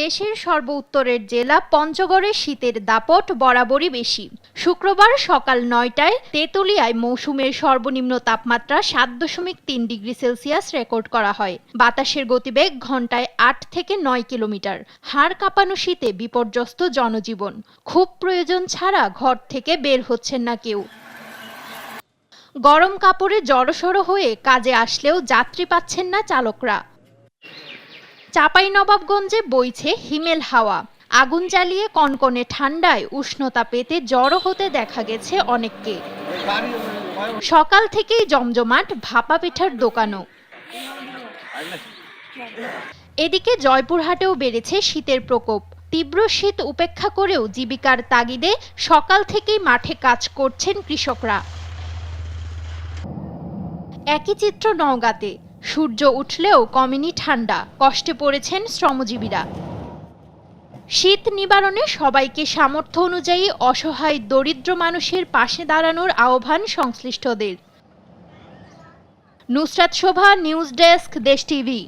দেশের সর্বোত্তরের জেলা পঞ্চগড়ে শীতের দাপট বরাবরই বেশি। শুক্রবার সকাল ৯টায় তেঁতুলিয়ায় মৌসুমের সর্বনিম্ন তাপমাত্রা ৭.৩ ডিগ্রি সেলসিয়াস রেকর্ড করা হয়। বাতাসের গতিবেগ ঘন্টায় ৮ থেকে ৯ কিলোমিটার। হাড় কাঁপানো শীতে বিপর্যস্ত জনজীবন। খুব প্রয়োজন ছাড়া ঘর থেকে বের হচ্ছেন না কেউ। গরম কাপড়ে জড়সড় হয়ে কাজে আসলেও যাত্রী পাচ্ছেন না চালকরা। চাঁপাইনবাবগঞ্জে বইছে হিমেল হাওয়া। আগুন জ্বালিয়ে কনকনে ঠান্ডায় উষ্ণতা পেতে জড়ো হতে দেখা গেছে অনেককে। সকাল থেকেই জমজমাট ভাপা পিঠার দোকানও। এদিকে জয়পুরহাটেও বেড়েছে শীতের প্রকোপ। তীব্র শীত উপেক্ষা করেও জীবিকার তাগিদে সকাল থেকেই মাঠে কাজ করছেন কৃষকরা। একই চিত্র নওগাঁতে। সূর্য উঠলেও কমেনি ঠান্ডা, কষ্টে পড়েছেন শ্রমজীবীরা। শীত নিবারণে সবাইকে সামর্থ্য অনুযায়ী অসহায় দরিদ্র মানুষের পাশে দাঁড়ানোর আহ্বান সংশ্লিষ্টদের। নুসরাত শোভা, নিউজ ডেস্ক, দেশ টিভি।